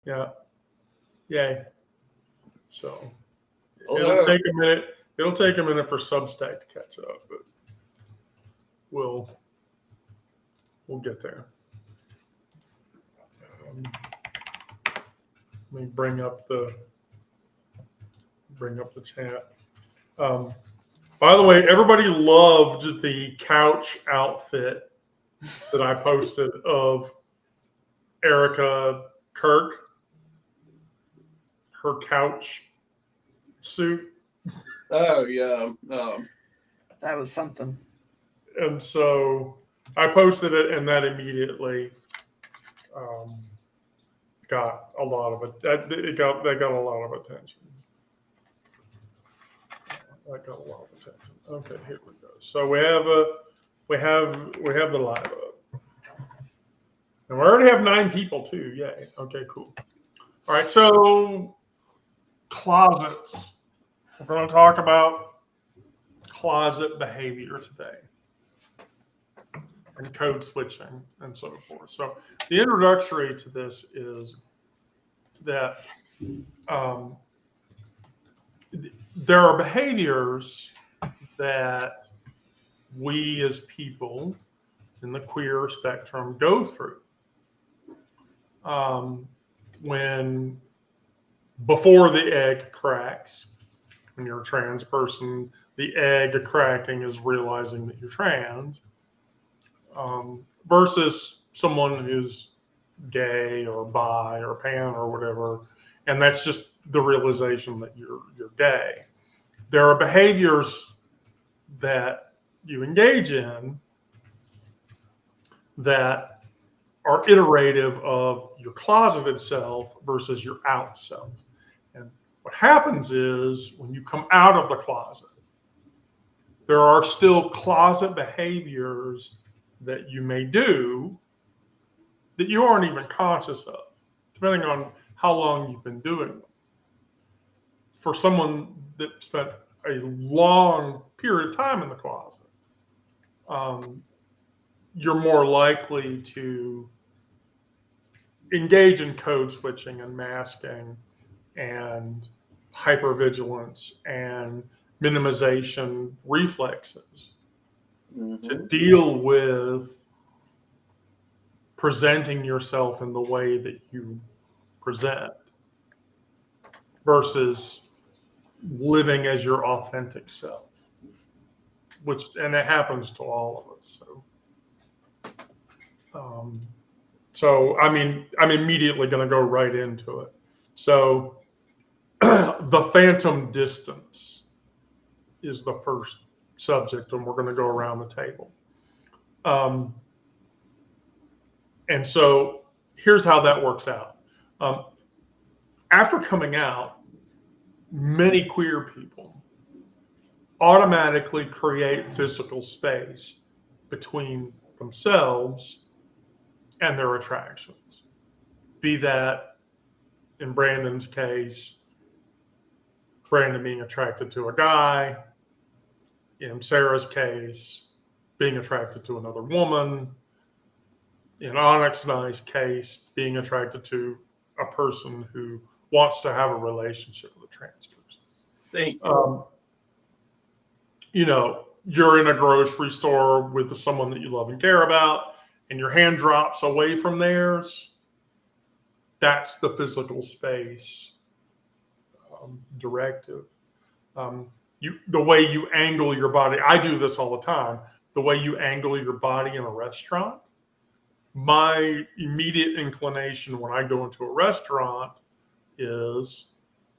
Yeah. Yay. So it'll Hello. take a minute. It'll take a minute for Substack to catch up, but we'll we'll get there. Let me bring up the chat. Um, by the way, everybody loved the couch outfit that I posted of Erica Kirk, her couch suit. Oh yeah. That was something. And so I posted it, and that immediately um, got a lot of it. That got a lot of attention. That got a lot of attention. Okay, here we go. So we have the live up, and we already have 9 people too. Yay! Okay, cool. All right, so closets. We're going to talk about closet behavior today, and code switching and so forth. So the introductory to this is that um, there are behaviors that we as people in the queer spectrum go through when before the egg cracks. When you're a trans person, the egg cracking is realizing that you're trans, versus someone who's gay or bi or pan or whatever, and that's just the realization that you're gay. There are behaviors that you engage in that are iterative of your closeted self versus your out self. And what happens is when you come out of the closet, there are still closet behaviors that you may do that you aren't even conscious of, depending on how long you've been doing them. For someone that spent a long period of time in the closet, you're more likely to engage in code switching and masking and hypervigilance and minimization reflexes to deal with presenting yourself in the way that you present versus living as your authentic self, and it happens to all of us. So I mean, I'm immediately going to go right into it. So the phantom distance is the first subject, and we're going to go around the table. And so here's how that works out. After coming out, many queer people automatically create physical space between themselves and their attractions. Be that, in Brandon's case, Brandon being attracted to a guy. In Sarah's case, being attracted to another woman. In Onyx and I's case, being attracted to a person who wants to have a relationship with a trans person. Thank you. You're in a grocery store with someone that you love and care about, and your hand drops away from theirs. That's the physical space directive. The way you angle your body. I do this all the time. The way you angle your body in a restaurant. My immediate inclination when I go into a restaurant is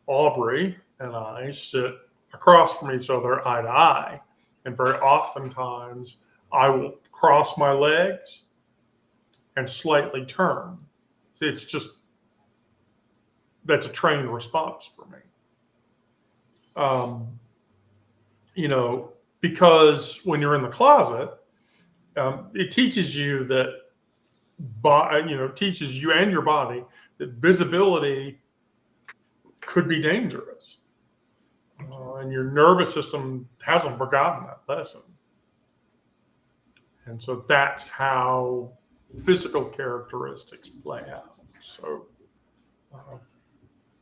Aubrey and I sit across from each other eye to eye. And very oftentimes I will cross my legs and slightly turn. It's just, that's a trained response for me. Because when you're in the closet, it teaches you that, teaches you and your body that visibility could be dangerous. And your nervous system hasn't forgotten that lesson. And so that's how physical characteristics play out. So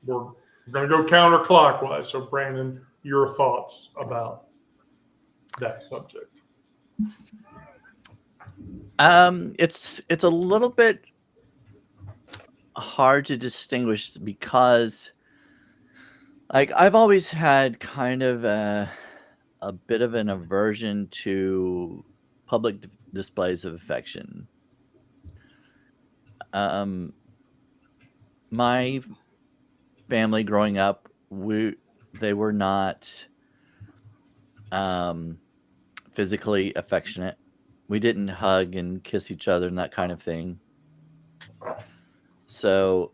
We're going to go counterclockwise. So, Brandon, your thoughts about that subject? It's a little bit hard to distinguish because, like, I've always had kind of a bit of an aversion to public displays of affection. My family growing up, they were not physically affectionate. We didn't hug and kiss each other and that kind of thing. So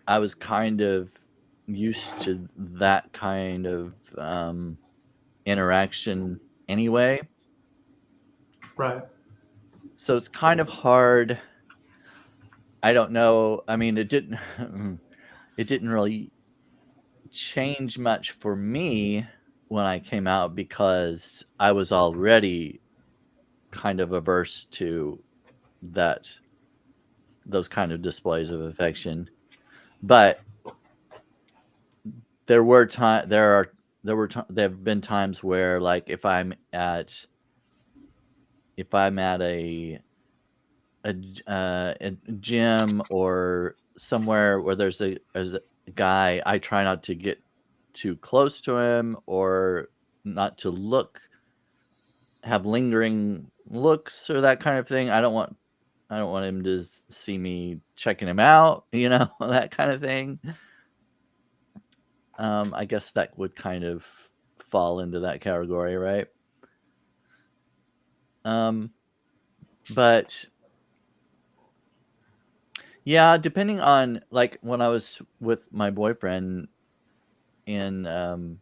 I was kind of used to that kind of interaction anyway. Right. So it's kind of hard. I don't know. I mean, it didn't really change much for me when I came out because I was already kind of averse to those kind of displays of affection. But there have been times where, like, if I'm at a gym or somewhere where there's a guy, I try not to get too close to him or not to have lingering looks or that kind of thing. I don't want him to see me checking him out, that kind of thing. I guess that would kind of fall into that category, right? But yeah, depending on, like, when I was with my boyfriend and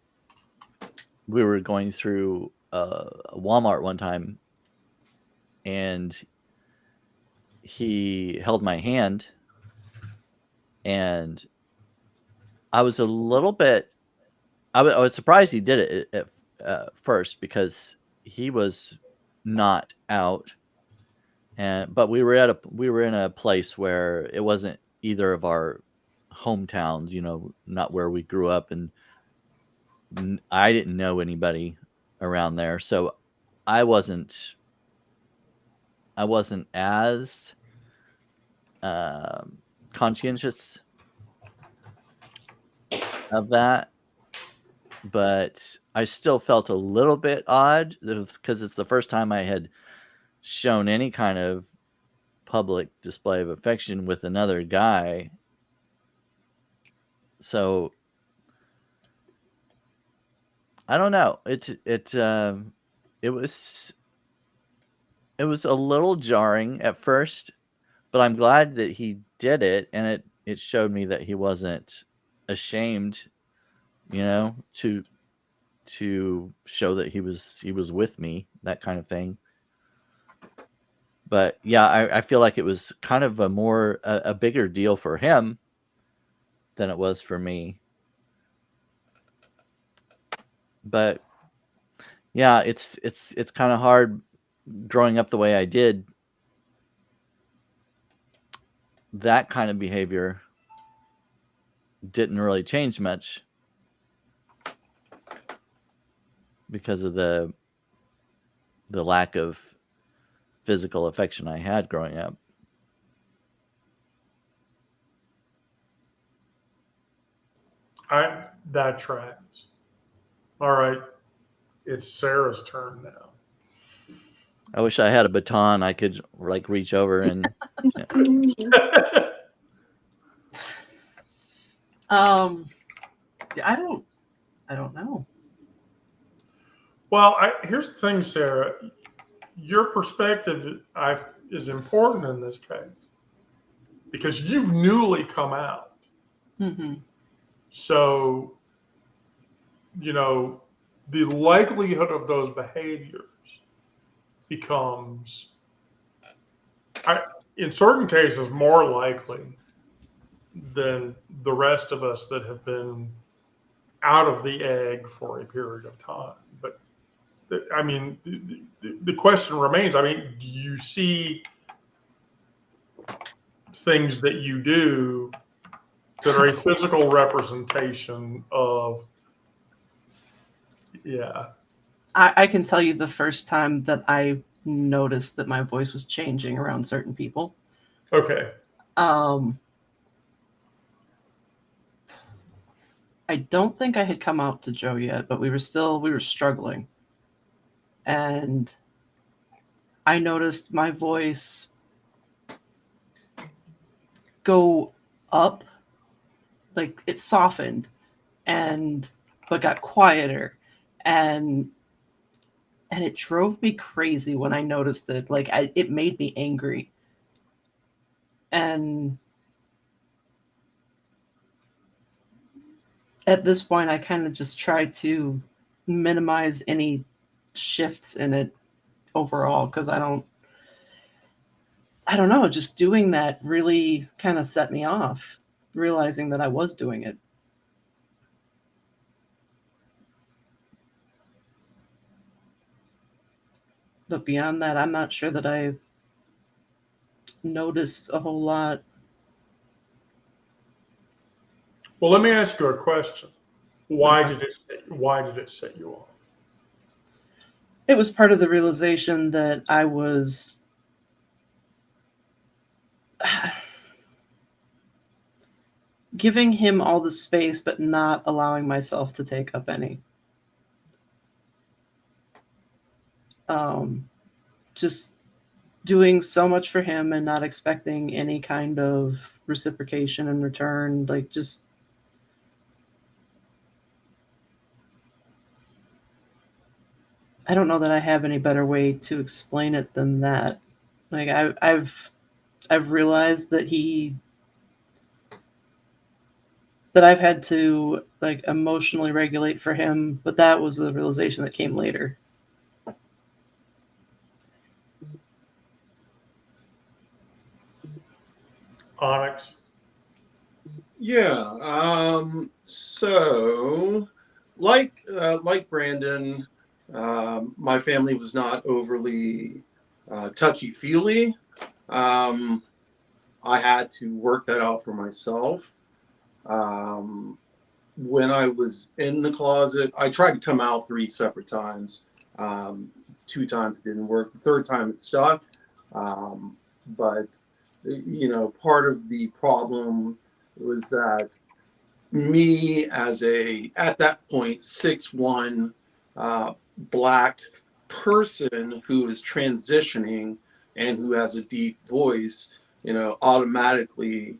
we were going through a Walmart one time and he held my hand and I was a little bit, I was surprised he did it at first because he was not out. But we were in a place where it wasn't either of our hometowns, not where we grew up, and I didn't know anybody around there, so I wasn't as conscientious of that, but I still felt a little bit odd because it's the first time I had shown any kind of public display of affection with another guy. So I don't know. It was a little jarring at first, but I'm glad that he did it, and it showed me that he wasn't ashamed, to show that he was with me, that kind of thing. But yeah, I feel like it was kind of a bigger deal for him than it was for me. But yeah, it's kind of hard growing up the way I did. That kind of behavior didn't really change much because of the lack of physical affection I had growing up. That tracks. All right. It's Sarah's turn now. I wish I had a baton I could, like, reach over and I don't know. Well, here's the thing, Sarah. Your perspective is important in this case because you've newly come out. Mm-hmm. So, the likelihood of those behaviors becomes, in certain cases, more likely than the rest of us that have been out of the egg for a period of time. But I mean, the question remains. I mean, do you see things that you do that are a physical representation of, yeah. I can tell you the first time that I noticed that my voice was changing around certain people. Okay. I don't think I had come out to Joe yet, but we were struggling. And I noticed my voice go up, like it softened but got quieter, and it drove me crazy when I noticed it. Like it made me angry. And at this point, I kind of just try to minimize any shifts in it overall, because I don't know, just doing that really kind of set me off, realizing that I was doing it. But beyond that, I'm not sure that I've noticed a whole lot. Well, let me ask you a question. Why did it set you off? It was part of the realization that I was giving him all the space, but not allowing myself to take up any. Just doing so much for him and not expecting any kind of reciprocation in return. Like, just I don't know that I have any better way to explain it than that. Like, I've realized that I've had to, like, emotionally regulate for him, but that was a realization that came later. Onyx. Yeah. So, like Brandon, my family was not overly touchy feely. I had to work that out for myself. When I was in the closet, I tried to come out 3 separate times. 2 times it didn't work. The 3rd time it stuck. But part of the problem was that me as at that point 6'1" black person who is transitioning and who has a deep voice, automatically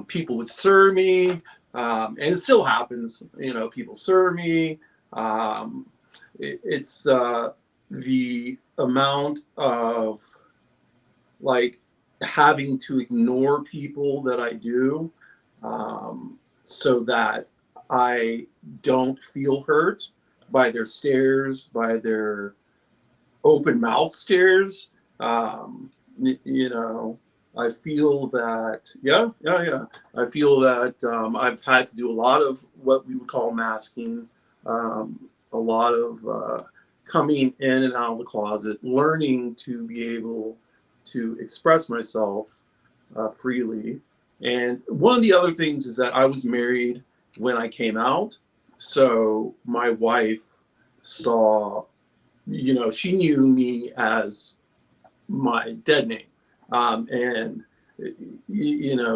people would sir me, and it still happens. People sir me. It's the amount of, like, having to ignore people that I do, so that I don't feel hurt by their stares, by their open mouth stares. I feel that, yeah. I feel that I've had to do a lot of what we would call masking, a lot of coming in and out of the closet, learning to be able to express myself freely. And one of the other things is that I was married when I came out. So my wife saw, she knew me as my dead name. And,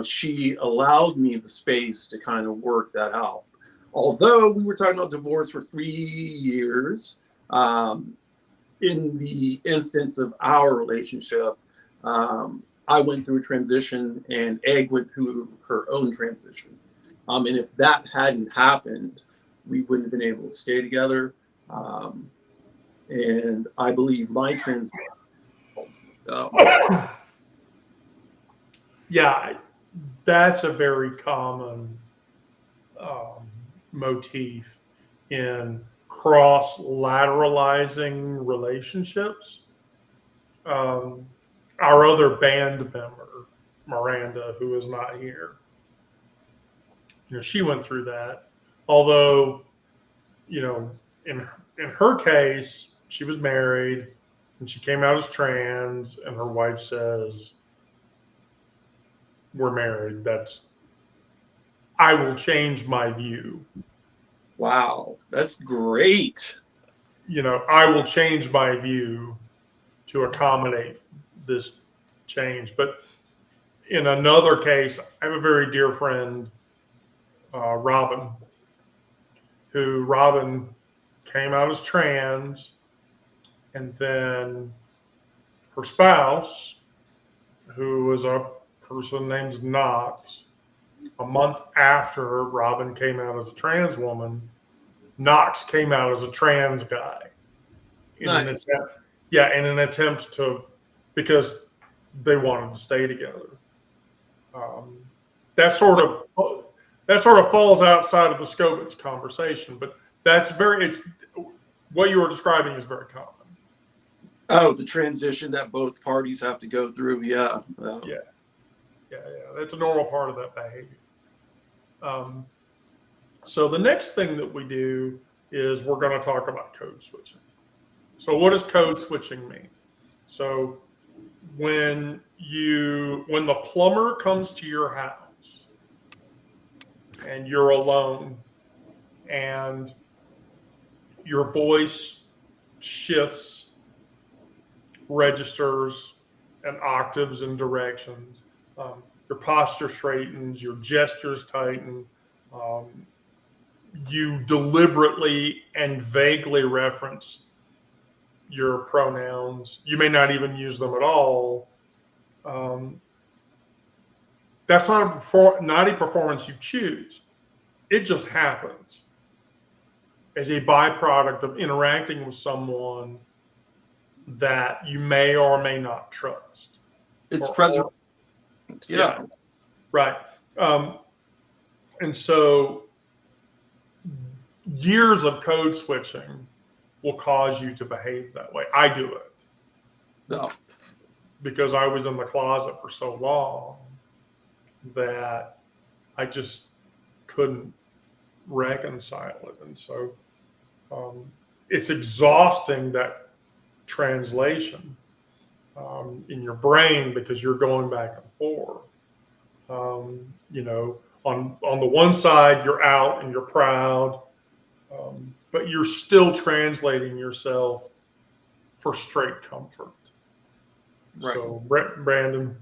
she allowed me the space to kind of work that out. Although we were talking about divorce for 3 years, in the instance of our relationship, I went through a transition and Egg went through her own transition. And if that hadn't happened, we wouldn't have been able to stay together. And I believe my transition. Yeah, that's a very common motif in cross-lateralizing relationships. Our other band member, Miranda, who is not here, she went through that. Although, in her case, she was married and she came out as trans, and her wife says, "We're married. That's I will change my view. Wow, that's great. I will change my view to accommodate this change. But in another case, I have a very dear friend, Robin, who Robin came out as trans, and then her spouse, who was a person named Knox, a month after Robin came out as a trans woman, Knox came out as a trans guy in an Nice. attempt, in an attempt to, because they wanted to stay together. Um, that sort of falls outside of the scope of this conversation, but it's what you were describing is very common. Oh, the transition that both parties have to go through. Yeah. Yeah, that's a normal part of that behavior. So the next thing that we do is we're going to talk about code switching. So what does code switching mean? So when the plumber comes to your house and you're alone and your voice shifts, registers, and octaves and directions, your posture straightens, your gestures tighten, you deliberately and vaguely reference your pronouns. You may not even use them at all. That's not a performance you choose. It just happens as a byproduct of interacting with someone that you may or may not trust. It's Or- present. Yeah. Right. And so years of code switching will cause you to behave that way. I do it No. because I was in the closet for so long that I just couldn't reconcile it. And so it's exhausting, that translation in your brain, because you're going back and forth. On the one side, you're out and you're proud, but you're still translating yourself for straight comfort. Right. So, Brandon.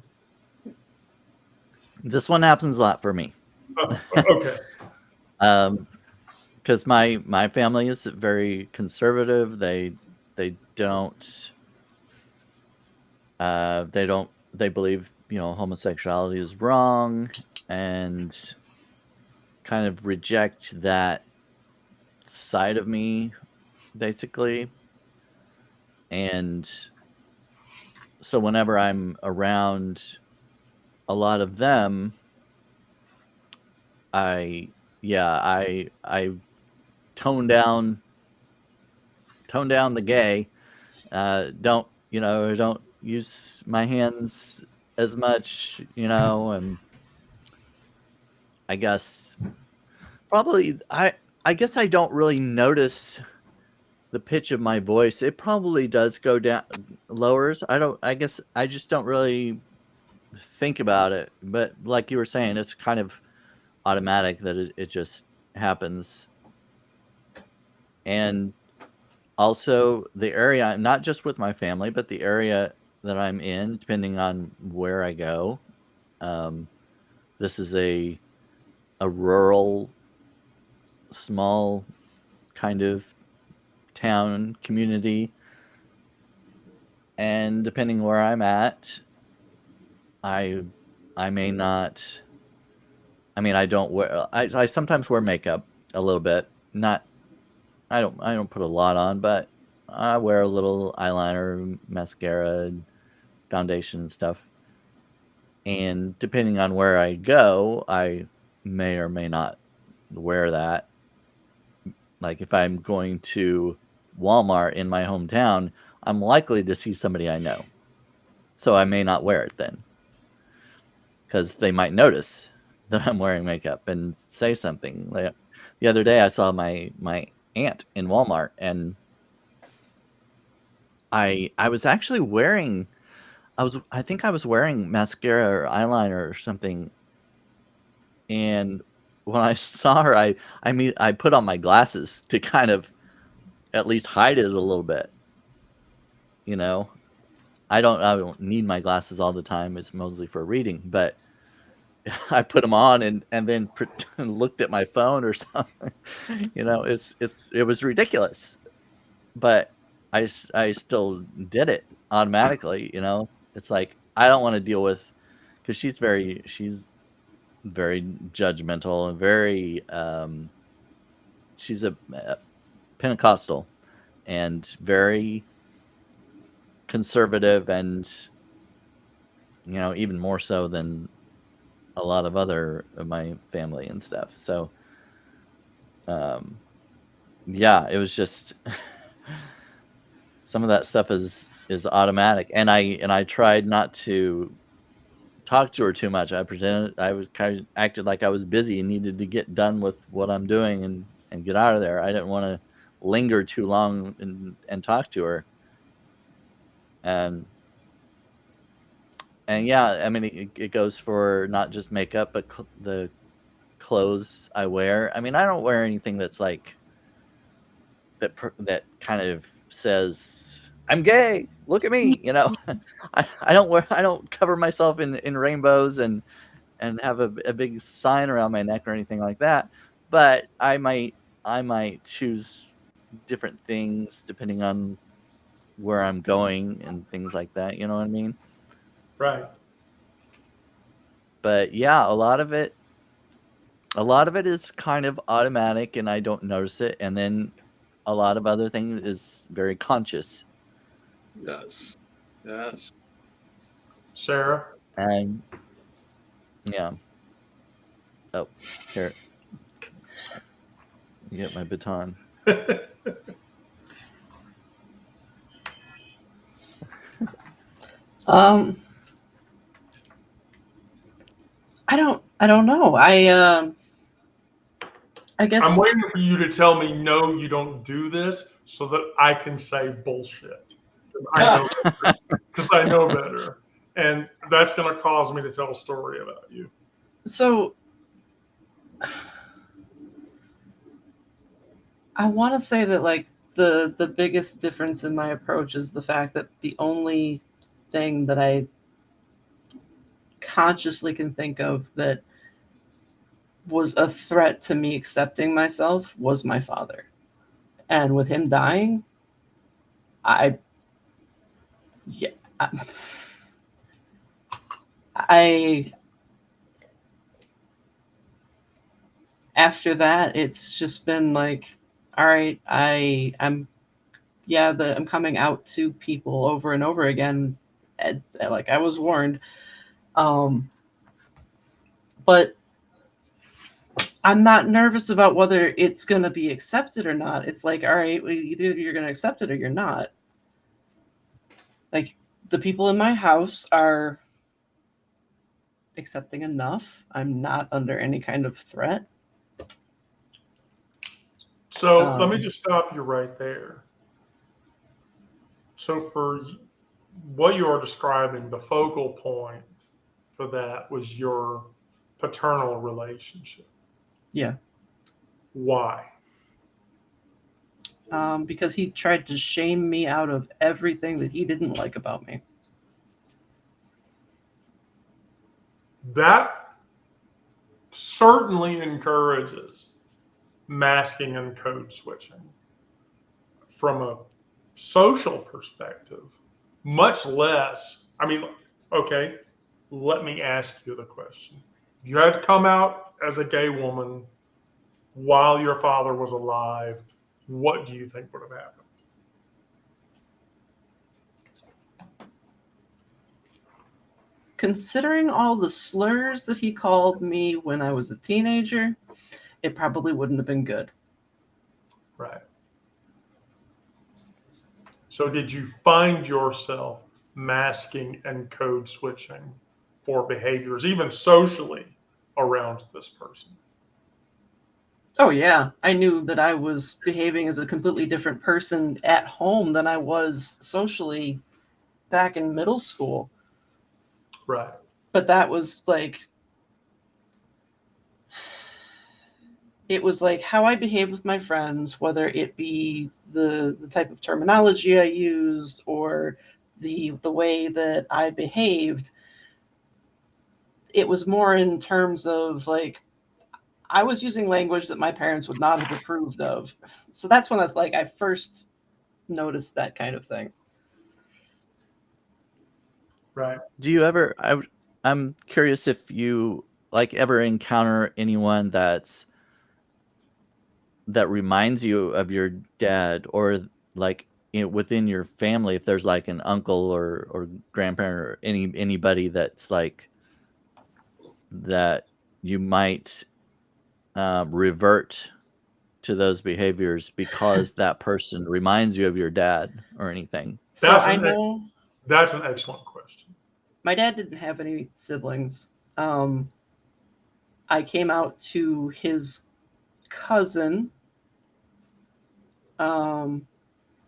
This one happens a lot for me. Okay. Because my family is very conservative. They don't they believe homosexuality is wrong, and kind of reject that side of me, basically. And so whenever I'm around a lot of them, I tone down the gay. Don't use my hands as much, and I guess probably I guess I don't really notice the pitch of my voice. It probably does go down, lowers. I guess I just don't really think about it. But like you were saying, it's kind of automatic that it just happens. And also the area, not just with my family, but the area that I'm in, depending on where I go. This is a rural, small kind of town community. And depending where I'm at, I may not. I mean, I don't wear. I sometimes wear makeup a little bit. Not. I don't put a lot on, but I wear a little eyeliner, mascara, foundation and stuff. And depending on where I go, I may or may not wear that. Like if I'm going to Walmart in my hometown, I'm likely to see somebody I know. So I may not wear it then, because they might notice that I'm wearing makeup and say something. Like the other day, I saw my aunt in Walmart, and I was actually wearing, I think I was wearing mascara or eyeliner or something, and when I saw her, I mean, I put on my glasses to kind of at least hide it a little bit. You know, I don't need my glasses all the time. It's mostly for reading, but I put them on and then looked at my phone or something. You know, it was ridiculous, but I still did it automatically. You know, it's like I don't want to deal with because she's very judgmental and very she's a Pentecostal and very conservative and even more so than a lot of other of my family and stuff. So um yeah, it was just some of that stuff is automatic, and I tried not to talk to her too much. I pretended I was kind of acted like I was busy and needed to get done with what I'm doing and get out of there. I didn't want to linger too long and talk to her. And yeah, I mean it goes for not just makeup but the clothes I wear. I mean, I don't wear anything that's like that kind of says I'm gay. Look at me, you know. I don't cover myself in rainbows and have a big sign around my neck or anything like that. But I might choose different things depending on where I'm going and things like that. You know what I mean? Right. But yeah, a lot of it is kind of automatic and I don't notice it, and then a lot of other things is very conscious. Yes. Yes. Sarah? And yeah. Oh, here. You get my baton. Um, I don't know. I guess I'm waiting for you to tell me no, you don't do this, so that I can say bullshit. Because I know better, and that's going to cause me to tell a story about you. so. I want to say that like the biggest difference in my approach is the fact that the only thing that I consciously can think of that was a threat to me accepting myself was my father. And with him dying, I yeah, I after that it's just been like, all right, I'm coming out to people over and over again, like I was warned. Um, but I'm not nervous about whether it's going to be accepted or not. It's like, all right, well, either you're going to accept it or you're not. Like the people in my house are accepting enough. I'm not under any kind of threat. So let me Um, just stop you right there. So for what you are describing, the focal point for that was your paternal relationship. yeah, Why? because he tried to shame me out of everything that he didn't like about me. That certainly encourages masking and code switching from a social perspective, much less. I mean, okay, let me ask you the question. If you had to come out as a gay woman while your father was alive, what do you think would have happened? Considering all the slurs that he called me when I was a teenager, it probably wouldn't have been good. Right. So, did you find yourself masking and code switching for behaviors, even socially, around this person? Oh yeah, I knew that I was behaving as a completely different person at home than I was socially back in middle school. Right. But that was like it was like how I behaved with my friends, whether it be the type of terminology I used or the way that I behaved. It was more in terms of like I was using language that my parents would not have approved of. So that's when I first noticed that kind of thing. Right. Do you ever? I'm curious if you like ever encounter anyone that reminds you of your dad, or like within your family, if there's like an uncle or grandparent or anybody that's like that you might revert to those behaviors because that person reminds you of your dad or anything. So That's I an know That's an excellent question. my dad didn't have any siblings. I came out to his cousin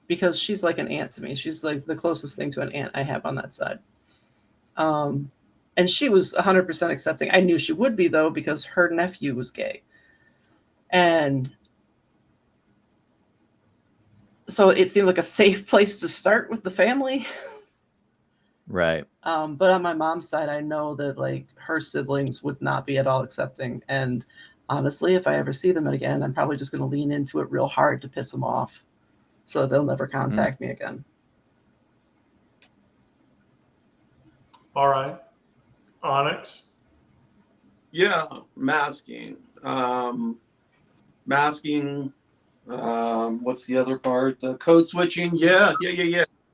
because she's like an aunt to me. She's like the closest thing to an aunt I have on that side. And she was 100% accepting. I knew she would be, though, because her nephew was gay. And so it seemed like a safe place to start with the family. Right. But on my mom's side, I know that like her siblings would not be at all accepting. And honestly, if I ever see them again, I'm probably just going to lean into it real hard to piss them off, so they'll never contact me again. All right. Onyx. Yeah, masking. Masking. What's the other part? Code switching. Yeah.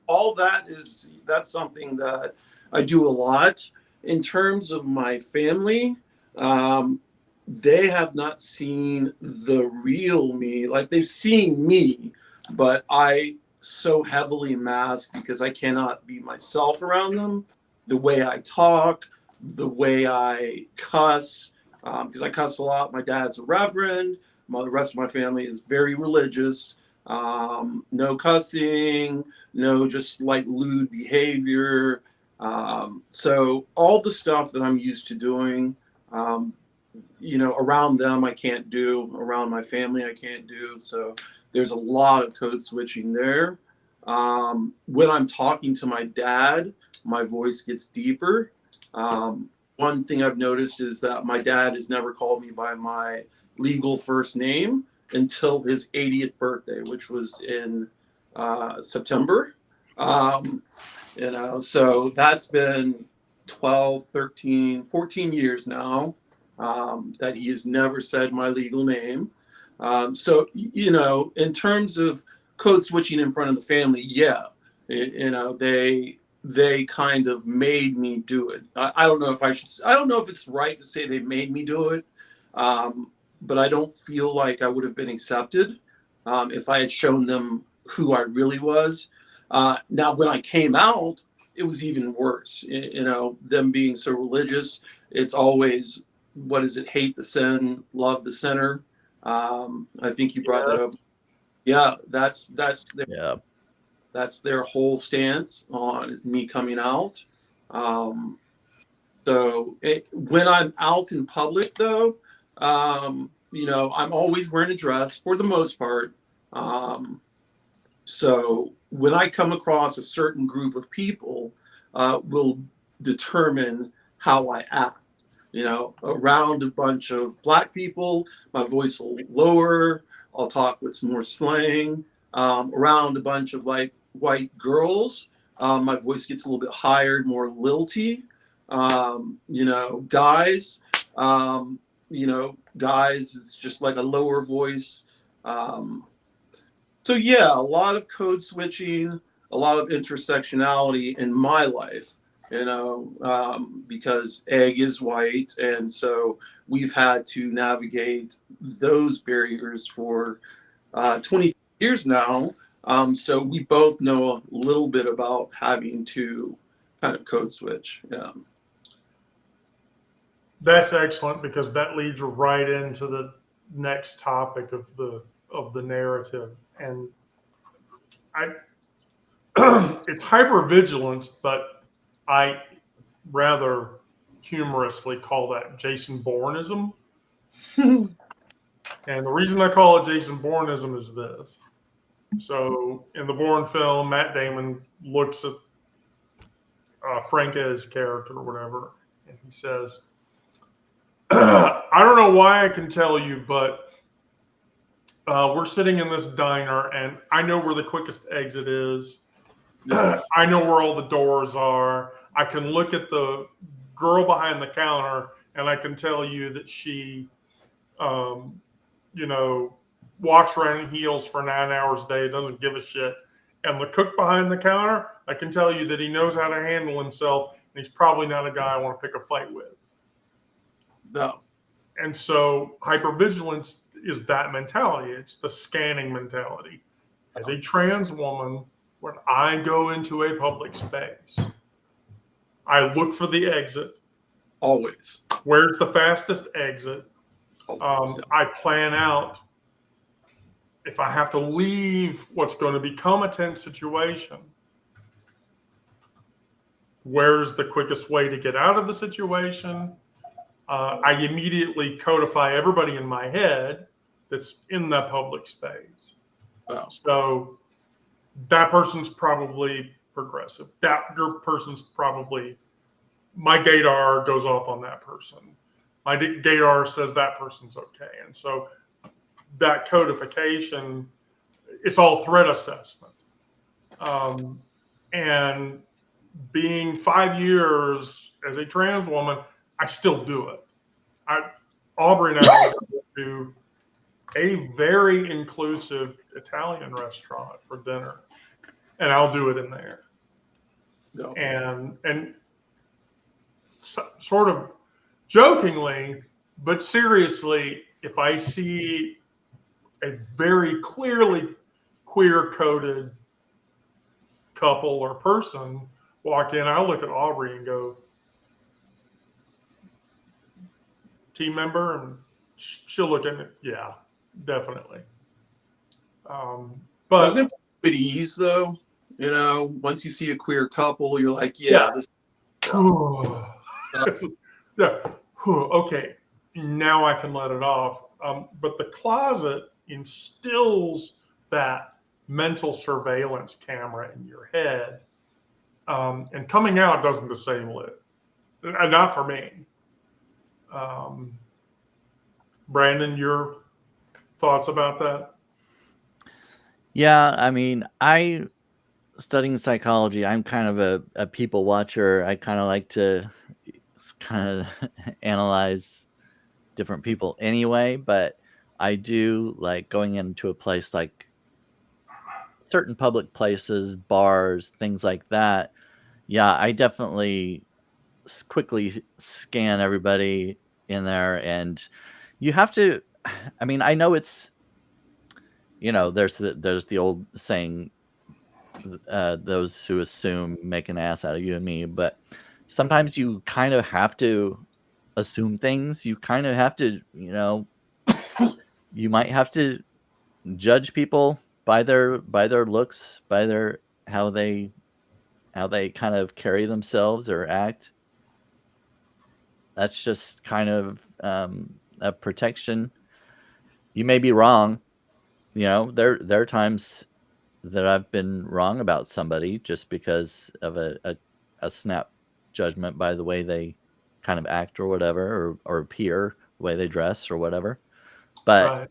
All that's something that I do a lot. In terms of my family, they have not seen the real me. Like they've seen me, but I so heavily mask because I cannot be myself around them. The way I talk, the way I cuss, because I cuss a lot. My dad's a reverend. The rest of my family is very religious. No cussing, no just like lewd behavior. So all the stuff that I'm used to doing, around them I can't do, around my family I can't do. So there's a lot of code switching there. When I'm talking to my dad, my voice gets deeper. One thing I've noticed is that my dad has never called me by my legal first name until his 80th birthday, which was in September. So that's been 12, 13, 14 years now that he has never said my legal name. So, in terms of code switching in front of the family, yeah, they kind of made me do it. I don't know if it's right to say they made me do it. But I don't feel like I would have been accepted if I had shown them who I really was. Now, when I came out, it was even worse. Them being so religious, it's always, what is it? Hate the sin, love the sinner. I think you brought that up. Yeah, that's their whole stance on me coming out. When I'm out in public, though, I'm always wearing a dress for the most part. So when I come across a certain group of people, will determine how I act. Around a bunch of Black people, my voice will lower. I'll talk with some more slang. Around a bunch of like white girls, my voice gets a little bit higher, more lilty. Guys, it's just like a lower voice. So yeah, a lot of code switching, a lot of intersectionality in my life, because Egg is white. And so we've had to navigate those barriers for 20 years now. So we both know a little bit about having to kind of code switch. Yeah. That's excellent because that leads right into the next topic of the narrative, and it's hypervigilance, but I rather humorously call that Jason Bourneism. And the reason I call it Jason Bourneism is this. So in the Bourne film, Matt Damon looks at Franca's character or whatever, and he says, I don't know why I can tell you, but we're sitting in this diner, and I know where the quickest exit is. Yes. I know where all the doors are. I can look at the girl behind the counter, and I can tell you that she, you know, walks around in heels for 9 hours a day, doesn't give a shit. And the cook behind the counter, I can tell you that he knows how to handle himself, and he's probably not a guy I want to pick a fight with. No. And so hypervigilance is that mentality. It's the scanning mentality. As a trans woman, when I go into a public space, I look for the exit. Always. Where's the fastest exit? Always. I plan out if I have to leave what's going to become a tense situation. Where's the quickest way to get out of the situation? I immediately codify everybody in my head that's in that public space. Wow. So that person's probably progressive. That person's probably, my gaydar goes off on that person. My gaydar says that person's okay. And so that codification, it's all threat assessment. And being 5 years as a trans woman, I still do it. Aubrey and I go to a very inclusive Italian restaurant for dinner, and I'll do it in there. No. And sort of jokingly, but seriously, if I see a very clearly queer-coded couple or person walk in, I'll look at Aubrey and go, team member, and she'll look at me. Yeah, definitely. But Doesn't it put at ease though? You know, once you see a queer couple, you're like, yeah. This. Yeah. Okay, now I can let it off. But the closet instills that mental surveillance camera in your head, and coming out doesn't disable it. Not for me. Brandon, your thoughts about that? Yeah, I mean, studying psychology, I'm kind of a people watcher. I kind of like to kind of analyze different people anyway, but I do like going into a place like certain public places, bars, things like that. Yeah, I definitely quickly scan everybody in there, and you have to. I mean, I know it's, there's the old saying, those who assume make an ass out of you and me, but sometimes you kind of have to assume things. You kind of have to, you might have to judge people by their looks, by their how they kind of carry themselves or act. That's just kind of a protection. You may be wrong. There are times that I've been wrong about somebody just because of a snap judgment by the way they kind of act or whatever, or appear, the way they dress or whatever. But Right.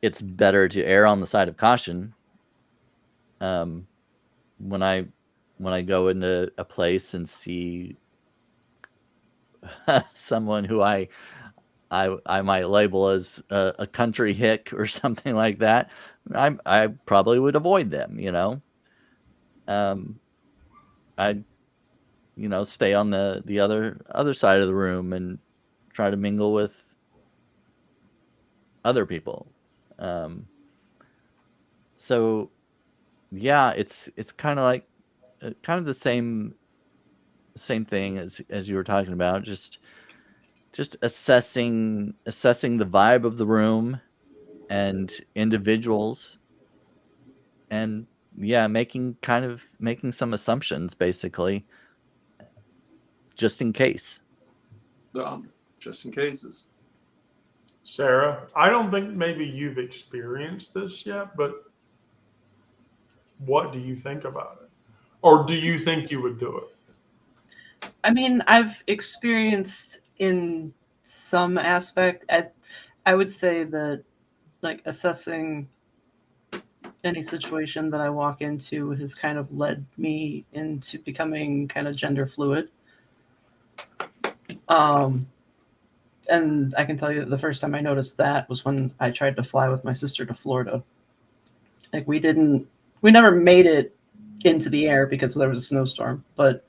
it's better to err on the side of caution. When I go into a place and see someone who I might label as a country hick or something like that, I probably would avoid them. I'd stay on the other side of the room and try to mingle with other people. So yeah, it's kind of like kind of the same thing as you were talking about, just assessing the vibe of the room and individuals, and yeah, making some assumptions basically, just in case. Just in cases. Sarah, I don't think maybe you've experienced this yet, but what do you think about it? Or do you think you would do it? I mean, I've experienced in some aspect. I would say that like assessing any situation that I walk into has kind of led me into becoming kind of gender fluid. And I can tell you that the first time I noticed that was when I tried to fly with my sister to Florida. Like we never made it into the air because there was a snowstorm, but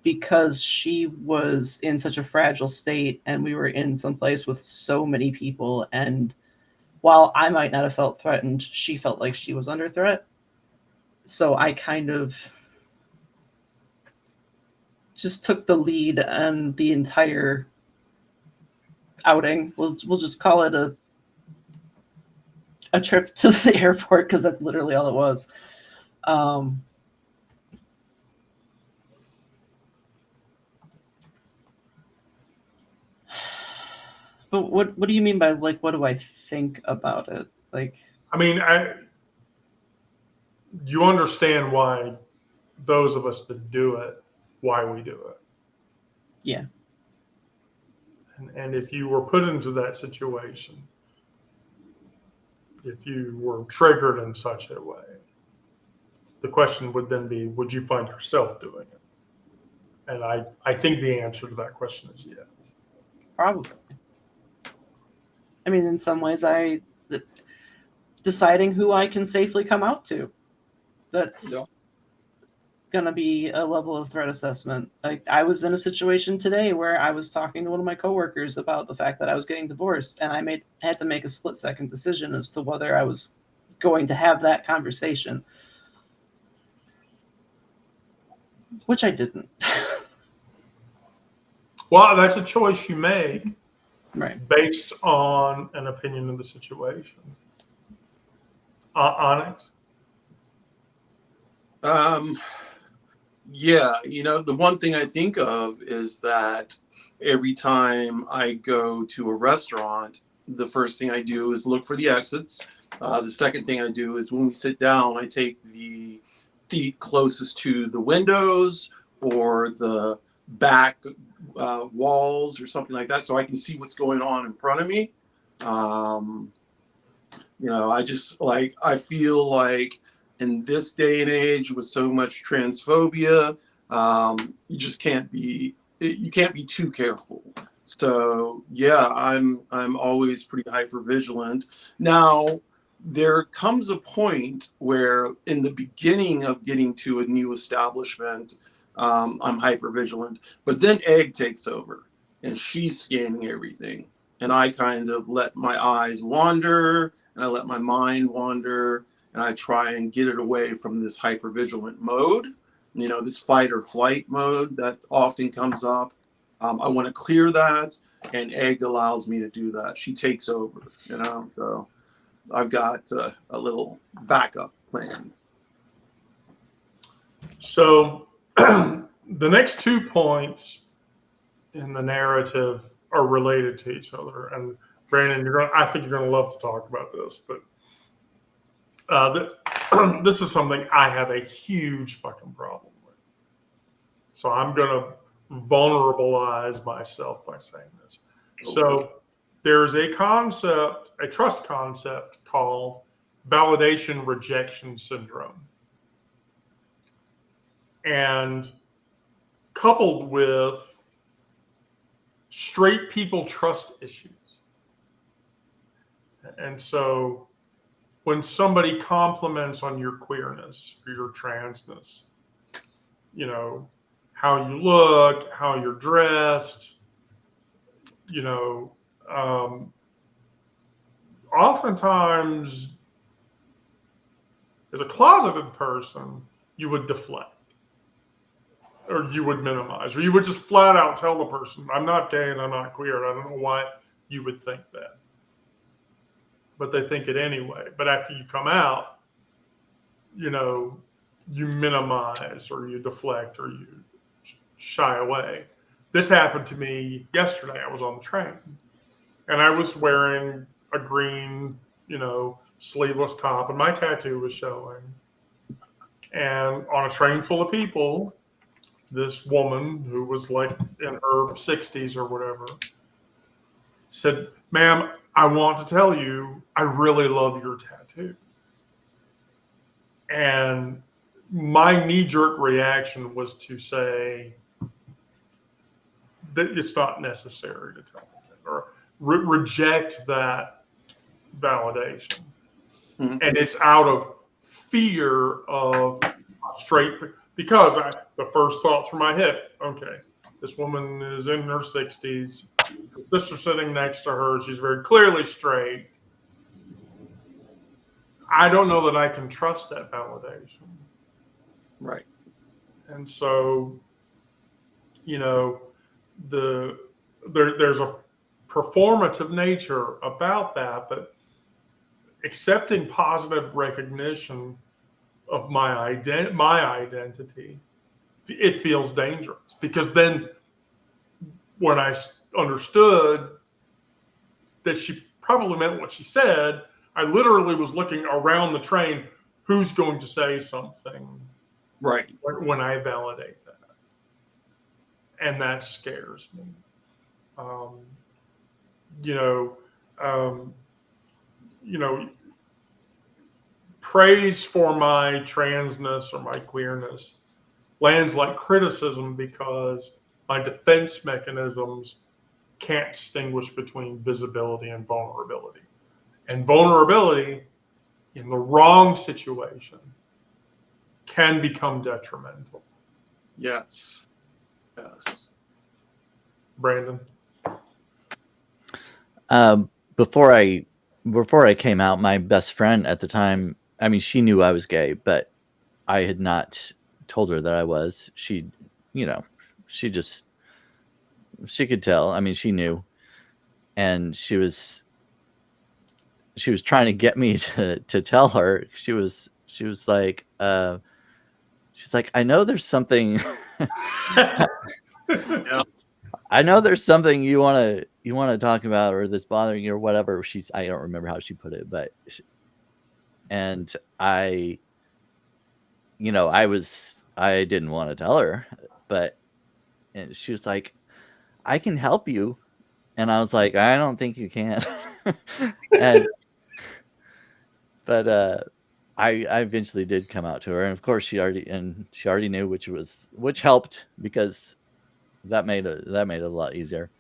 because she was in such a fragile state and we were in some place with so many people, and while I might not have felt threatened, she felt like she was under threat. So I kind of just took the lead on the entire outing. We'll just call it a trip to the airport because that's literally all it was. But what do you mean by like what do I think about it? Like I mean, you understand why those of us that do it, why we do it. yeah. And if you were put into that situation, if you were triggered in such a way, the question would then be, would you find yourself doing it? And I think the answer to that question is yes. Probably. I mean, in some ways, deciding who I can safely come out to. That's going to be a level of threat assessment. Like I was in a situation today where I was talking to one of my coworkers about the fact that I was getting divorced, and I had to make a split-second decision as to whether I was going to have that conversation, which I didn't. Well, that's a choice you make. Right. Based on an opinion of the situation. Onyx? Yeah, the one thing I think of is that every time I go to a restaurant, the first thing I do is look for the exits. The second thing I do is when we sit down, I take the seat closest to the windows or the back walls or something like that so I can see what's going on in front of me. I feel like in this day and age with so much transphobia, you can't be too careful. So yeah, I'm always pretty hyper vigilant. Now there comes a point where in the beginning of getting to a new establishment, I'm hyper vigilant, but then Egg takes over and she's scanning everything. And I kind of let my eyes wander and I let my mind wander and I try and get it away from this hypervigilant mode, this fight or flight mode that often comes up. I want to clear that, and Egg allows me to do that. She takes over, so I've got a little backup plan. So the next 2 points in the narrative are related to each other. And Brandon, I think you're going to love to talk about this, but this is something I have a huge fucking problem with. So I'm going to vulnerabilize myself by saying this. So there's a trust concept called validation rejection syndrome. And coupled with straight people trust issues. And so when somebody compliments on your queerness or your transness, how you look, how you're dressed, oftentimes as a closeted person, you would deflect or you would minimize, or you would just flat out tell the person, I'm not gay and I'm not queer. And I don't know why you would think that. But they think it anyway. But after you come out, you minimize or you deflect or you shy away. This happened to me yesterday. I was on the train and I was wearing a green, sleeveless top, and my tattoo was showing. And on a train full of people, this woman who was like in her 60s or whatever said, "Ma'am, I want to tell you, I really love your tattoo." And my knee jerk reaction was to say that it's not necessary to tell me that, or reject that validation. Mhm. And it's out of fear of straight, because the first thought through my head, okay, this woman is in her 60s, her sister sitting next to her, she's very clearly straight. I don't know that I can trust that validation. Right. And so, you know, there's a performative nature about that, but accepting positive recognition of my identity, it feels dangerous, because then when I understood that she probably meant what she said, I literally was looking around the train, who's going to say something Right. when I validate that, and that scares me. Um, you know, um, you know, praise for my transness or my queerness lands like criticism, because my defense mechanisms can't distinguish between visibility and vulnerability. And vulnerability in the wrong situation can become detrimental. Yes. Yes. Brandon? Before I came out, my best friend at the time, I mean, she knew I was gay, but I had not told her that I was. She, she could tell. I mean, she knew, and she was trying to get me to tell her. She's like, I know there's something. Yeah. I know there's something you want to talk about, or that's bothering you, or whatever. I don't remember how she put it, but and I I didn't want to tell her, but and she was like, I can help you, and I was like, I don't think you can. and but I eventually did come out to her, and of course she already knew, which helped, because that made it a lot easier.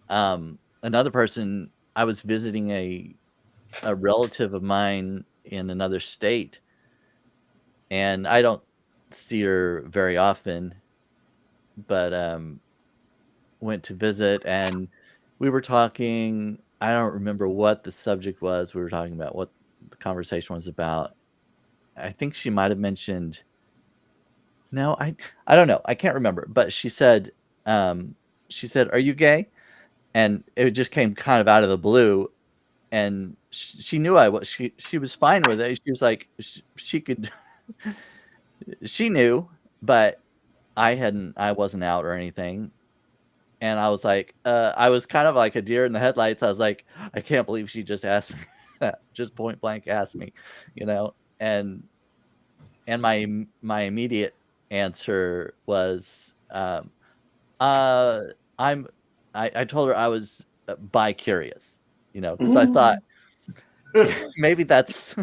Another person, I was visiting a relative of mine in another state, and I don't see her very often, but went to visit, and we were talking. I don't remember what the subject was. We were talking about what the conversation was about. I think she might have mentioned. No, I don't know. I can't remember. But she said, "Are you gay?" And it just came kind of out of the blue, and she knew I was. She was fine with it. She was like, she could. She knew, but I wasn't out or anything. And I was like, I was kind of like a deer in the headlights. I was like, I can't believe she just asked me that, just point blank asked me, you know. And my immediate answer was, uh, I'm I told her I was bi-curious, because I thought maybe that's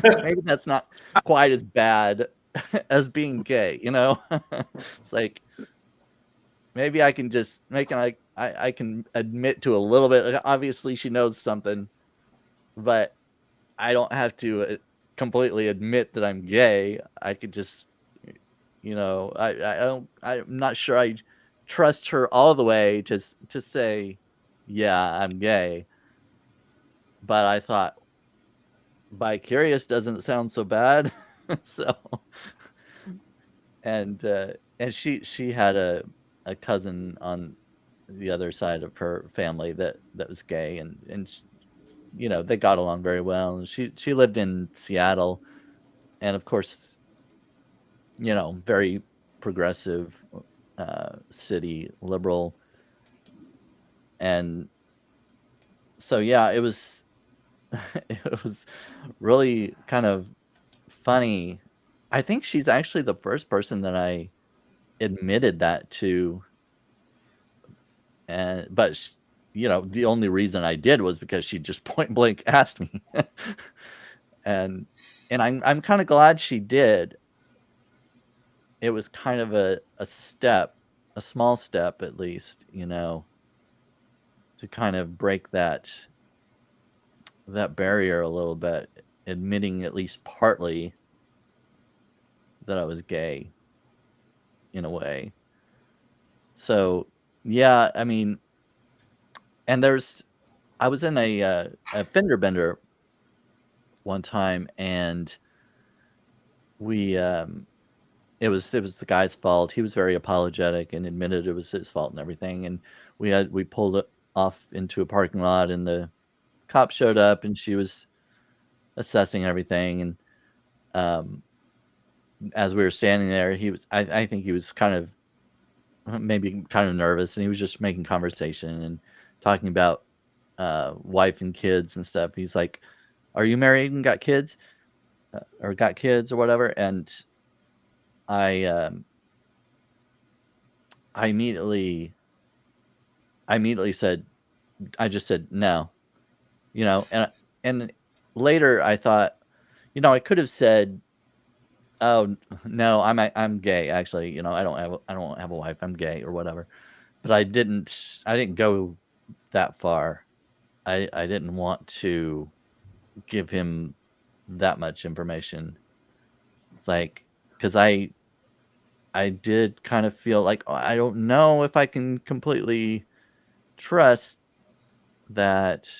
not quite as bad as being gay, It's like, maybe I can just make it like I can admit to a little bit. Obviously, she knows something, but I don't have to completely admit that I'm gay. I could just, I'm not sure I trust her all the way to say, yeah, I'm gay. But I thought, bi-curious doesn't sound so bad. So, and she had a cousin on the other side of her family that was gay, and they got along very well, and she lived in Seattle, and of course, very progressive city, liberal, and so yeah, it was it was really kind of funny. I think she's actually the first person that I admitted that to, and but the only reason I did was because she just point blank asked me, and I'm kind of glad she did. It was kind of a step, a small step at least, to kind of break that barrier a little bit, admitting at least partly that I was gay in a way. So, yeah, I mean, and I was in a fender bender one time, and we it was the guy's fault. He was very apologetic and admitted it was his fault and everything. And we pulled it off into a parking lot, and the cop showed up, and she was assessing everything. And um, as we were standing there, I think he was kind of maybe kind of nervous, and he was just making conversation and talking about wife and kids and stuff. He's like, "Are you married and got kids, or got kids or whatever?" And I um, I immediately said, I just said no, and later I thought, I could have said, "Oh no, I'm gay actually, I don't have a wife, I'm gay," or whatever. But I didn't go that far. I didn't want to give him that much information. It's like, because I did kind of feel like, I don't know if I can completely trust that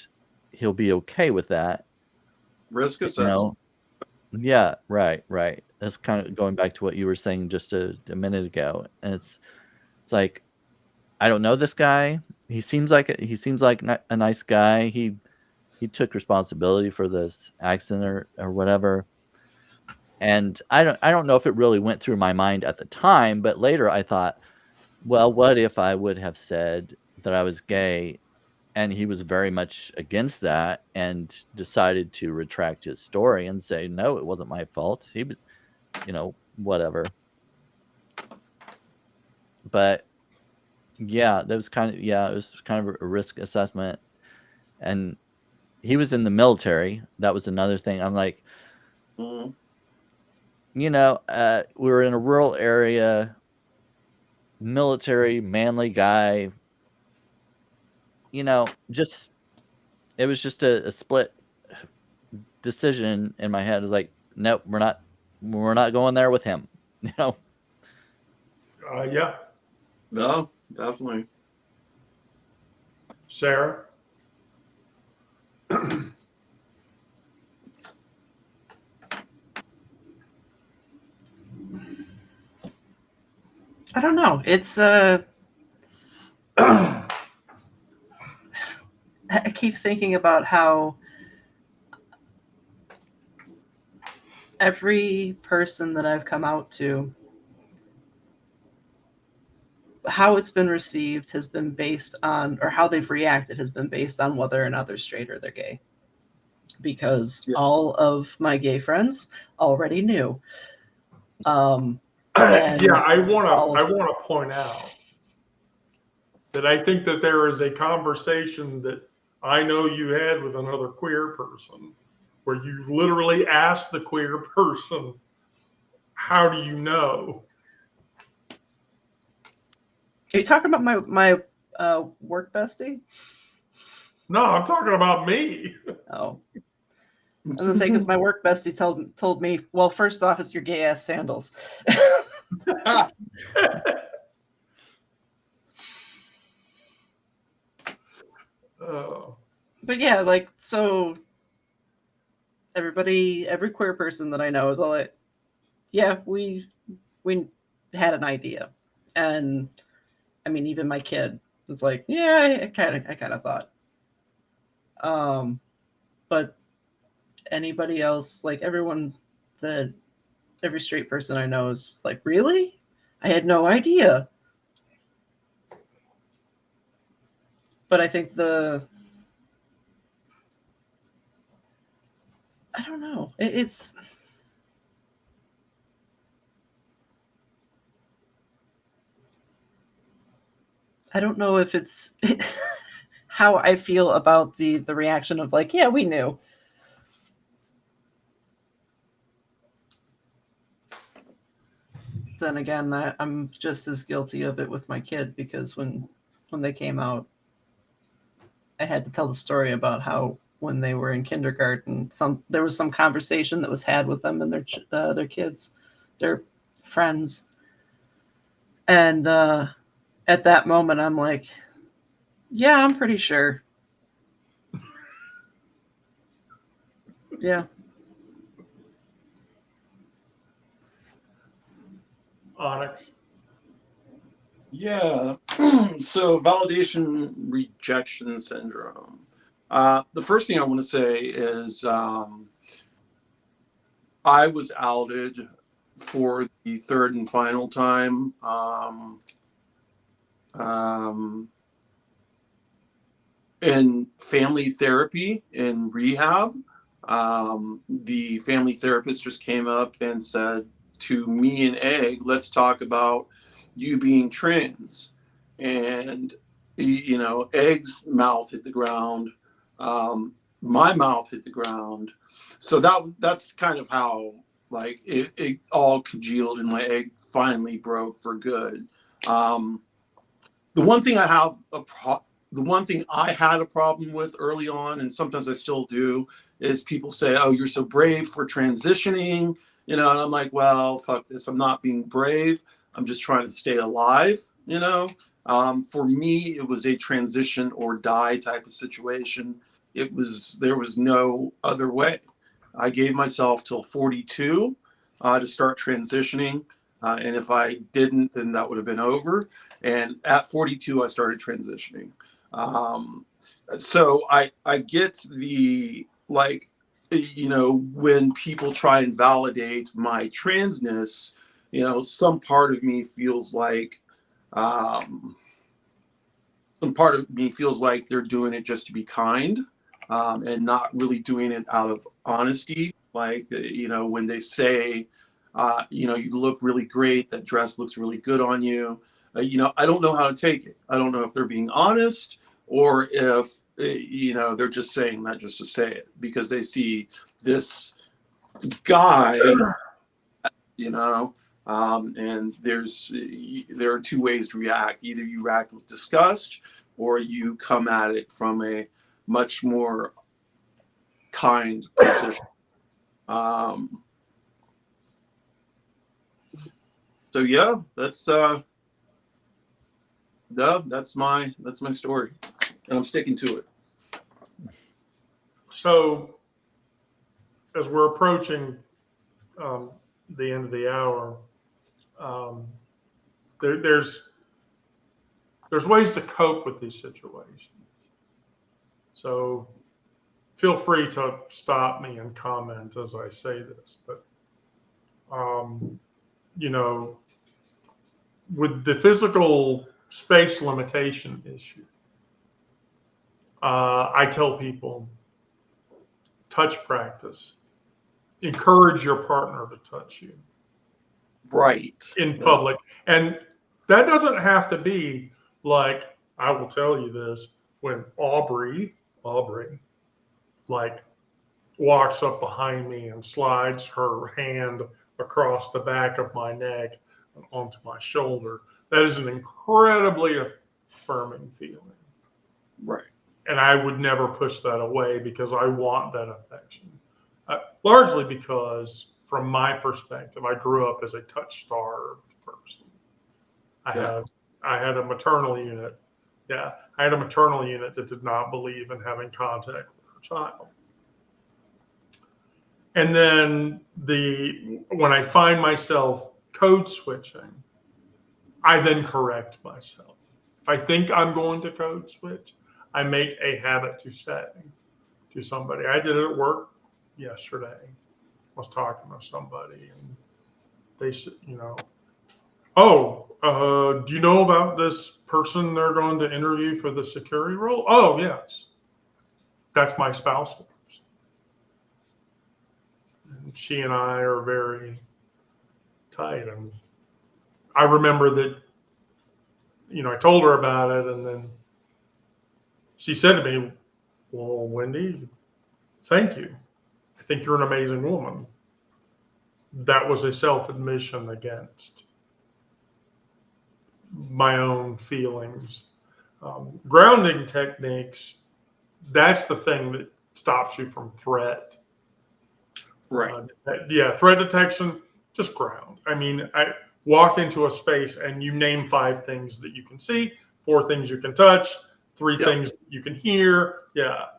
he'll be okay with that, Risk you assessment. know? Yeah, right, right. That's kind of going back to what you were saying just a minute ago. And it's like, I don't know this guy. He seems like a nice guy. He took responsibility for this accident or whatever. And I don't know if it really went through my mind at the time, but later I thought, well, what if I would have said that I was gay, and he was very much against that and decided to retract his story and say, no, it wasn't my fault. He was, whatever. But yeah, it was kind of a risk assessment. And he was in the military. That was another thing. I'm like, Mhm. we were in a rural area, military, manly guy, just it was just a split decision in my head. It's like, nope, we're not going there with him. You know? Yeah, No, definitely. Sarah. I don't know. It's I keep thinking about how every person that I've come out to, how it's been received has been based on, or how they've reacted has been based on whether or not they're straight or they're gay. Because Yeah. all of my gay friends already knew. And Yeah, I want all to of, point out that I think that there is a conversation that I know you had with another queer person where you literally asked the queer person, "How do you know?" are you talking about my work bestie? No, I'm talking about me. Oh, I was gonna say, because my work bestie told me, well, first off, it's your gay ass sandals. Oh, But yeah, like, so every queer person that I know is all like, yeah, we had an idea, and I mean, even my kid was like, yeah, I kind of thought. But anybody else, like that every straight person I know is like, really? I had no idea. But I think I don't know. It's I don't know if it's how I feel about the reaction of like, yeah, we knew. Then again, I'm just as guilty of it with my kid because when they came out, I had to tell the story about how when they were in kindergarten, there was some conversation that was had with them and their kids, their friends, and at that moment, I'm like, yeah, I'm pretty sure. Yeah. Onyx. Yeah. So validation rejection syndrome. The first thing I want to say is I was outed for the third and final time. In family therapy in rehab. The family therapist just came up and said to me and Egg, let's talk about you being trans. And, Egg's mouth hit the ground. My mouth hit the ground. So that's kind of how like it all congealed and my egg finally broke for good. The one thing I have the one thing I had a problem with early on, and sometimes I still do, is people say, "Oh, you're so brave for transitioning," and I'm like, "Well, fuck this. I'm not being brave. I'm just trying to stay alive." For me, it was a transition or die type of situation. There was no other way. I gave myself till 42 to start transitioning. And if I didn't, then that would have been over. And at 42, I started transitioning. So I get the, like, when people try and validate my transness, some part of me feels like, they're doing it just to be kind, and not really doing it out of honesty. Like, when they say, you look really great, that dress looks really good on you. I don't know how to take it. I don't know if they're being honest or if, they're just saying that just to say it because they see this guy, and there are two ways to react. Either you react with disgust or you come at it from a much more kind position. So yeah, that's my story, and I'm sticking to it. So, as we're approaching the end of the hour, there's ways to cope with these situations. So, feel free to stop me and comment as I say this. But, with the physical space limitation issue, I tell people, touch practice. Encourage your partner to touch you Right. in public. And that doesn't have to be like, I will tell you this, when Aubrey, like, walks up behind me and slides her hand across the back of my neck and onto my shoulder. That is an incredibly affirming feeling. Right. And I would never push that away because I want that affection. Largely because, from my perspective, I grew up as a touch-starved person. I had a maternal unit. Yeah, I had a maternal unit that did not believe in having contact with her child. And then when I find myself code switching, I then correct myself. If I think I'm going to code switch, I make a habit to say to somebody. I did it at work yesterday. I was talking to somebody, and they said, do you know about this person they're going to interview for the security role? Oh, yes. That's my spouse. she and I are very tight. And I remember that, I told her about it, and then she said to me, "Well, Wendy, thank you. I think you're an amazing woman." That was a self-admission against my own feelings. Grounding techniques, that's the thing that stops you from threat. Right. Threat detection, just ground. I mean, I walk into a space and you name 5 things that you can see, 4 things you can touch, 3 Yep. things you can hear. Yeah.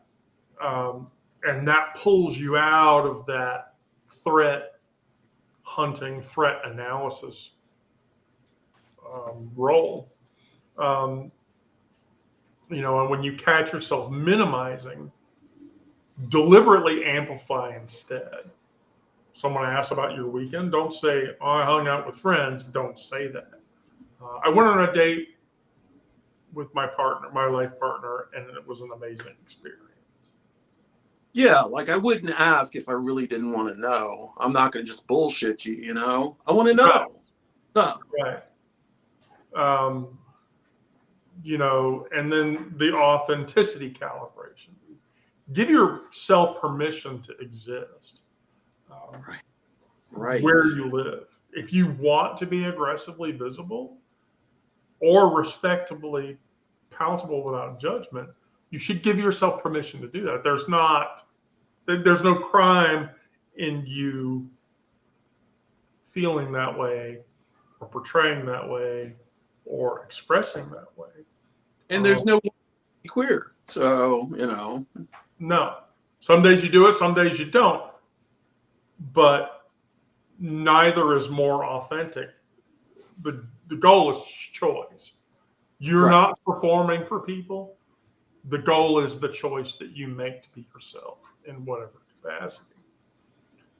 And that pulls you out of that threat hunting, threat analysis role. And when you catch yourself minimizing, deliberately amplify instead. Someone asks about your weekend, don't say, "Oh, I hung out with friends." Don't say that. I went on a date with my partner, my life partner, and it was an amazing experience. Yeah, like I wouldn't ask if I really didn't want to know. I'm not going to just bullshit you, you know? I want to know. No. Right. And then the authenticity calibration. Give yourself permission to exist. Right. Where you live. If you want to be aggressively visible or respectably palatable without judgment, you should give yourself permission to do that. There's no crime in you feeling that way or portraying that way or expressing that way. And there's no queer. So, you know. No. Some days you do it, some days you don't. But neither is more authentic. The goal is choice. You're Right. not performing for people. The goal is the choice that you make to be yourself in whatever capacity.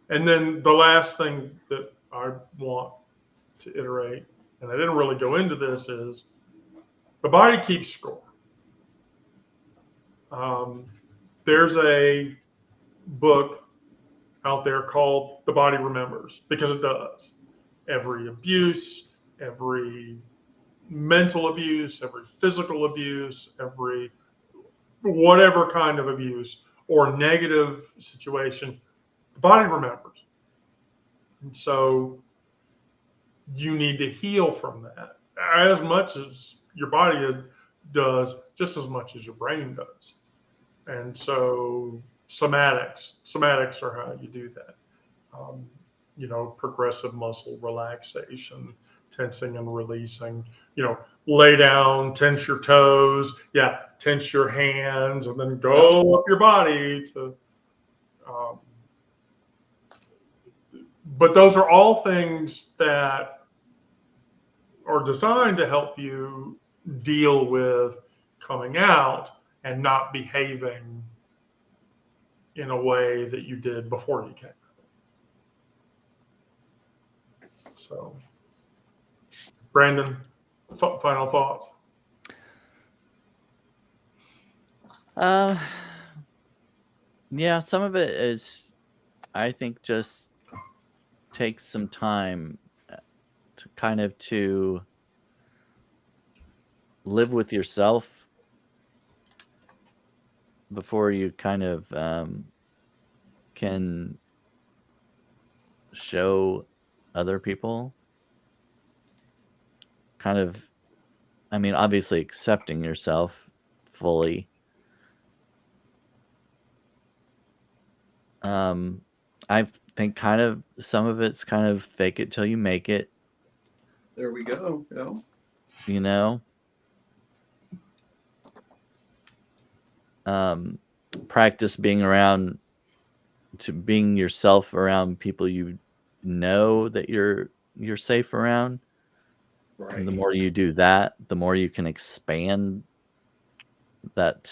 And then the last thing that I want to iterate, and I didn't really go into this, is the body keeps score. There's a book out there called The Body Remembers, because it does. Every abuse, every mental abuse, every physical abuse, every whatever kind of abuse or negative situation, the body remembers. And so you need to heal from that as much as your body does, just as much as your brain does. And so somatics are how you do that. Progressive muscle relaxation, tensing and releasing, lay down, tense your toes, tense your hands, and then go up your body to, but those are all things that are designed to help you deal with coming out and not behaving in a way that you did before you came out. So, Brandon, final thoughts? Yeah, some of it is, I think, just takes some time to live with yourself before you kind of can show other people. Kind of, I mean, obviously accepting yourself fully. I think kind of some of it's kind of fake it till you make it, There we go. Yeah. you know. Practice being yourself around people you know that you're safe around. Right. And the more you do that, the more you can expand that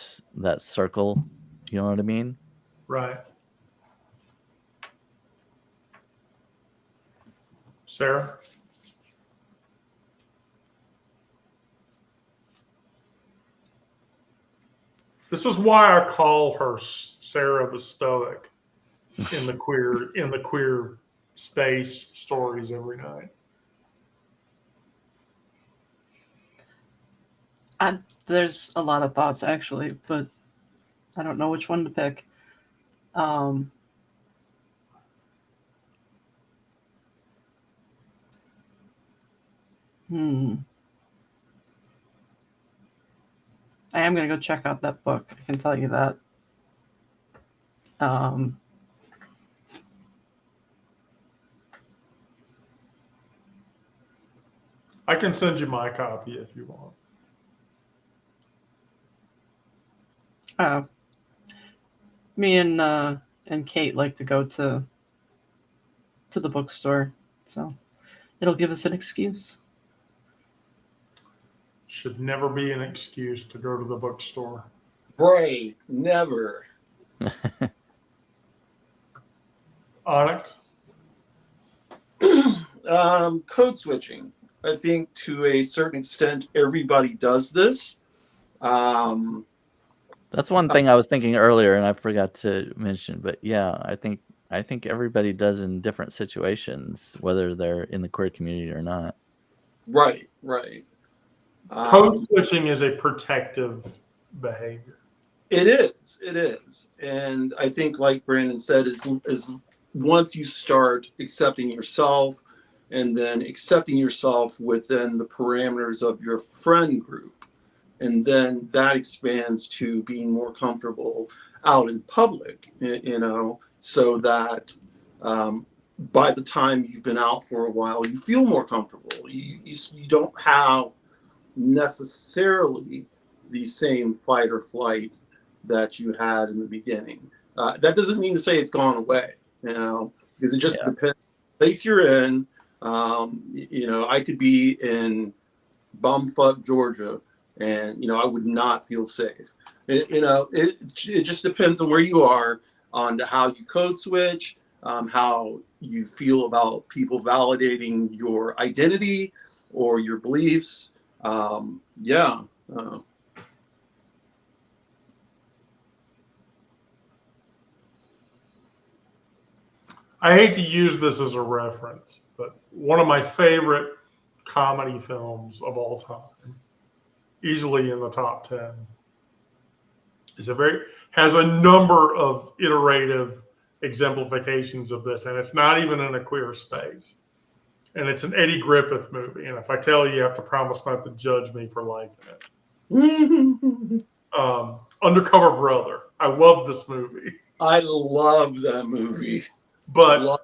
circle. You know what I mean? Right. Sarah? This is why I call her Sarah the Stoic. in the queer space stories every night. There's a lot of thoughts actually, but I don't know which one to pick. Um, I am gonna go check out that book. I can tell you that. Um, I can send you my copy if you want. uh, Me and Kate like to go to the bookstore, so it'll give us an excuse. Should never be an excuse to go to the bookstore. Right. Never. Onyx? Code switching. I think to a certain extent, everybody does this. That's one thing I was thinking earlier, and I forgot to mention. But yeah, I think everybody does in different situations, whether they're in the queer community or not. Right. Right. Code switching is a protective behavior. It is. It is. And I think, like Brandon said, is once you start accepting yourself and then accepting yourself within the parameters of your friend group, and then that expands to being more comfortable out in public, so that by the time you've been out for a while, you feel more comfortable. You don't have necessarily the same fight or flight that you had in the beginning. That doesn't mean to say it's gone away, because it just depends on the place you're in. I could be in bumfuck Georgia, and I would not feel safe. It just depends on where you are, on how you code switch, how you feel about people validating your identity or your beliefs. I hate to use this as a reference, but one of my favorite comedy films of all time, easily in the top 10, has a number of iterative exemplifications of this, and it's not even in a queer space. And it's an Eddie Griffith movie, and if I tell you, you have to promise not to judge me for liking it. Undercover Brother. I love this movie. I love that movie. But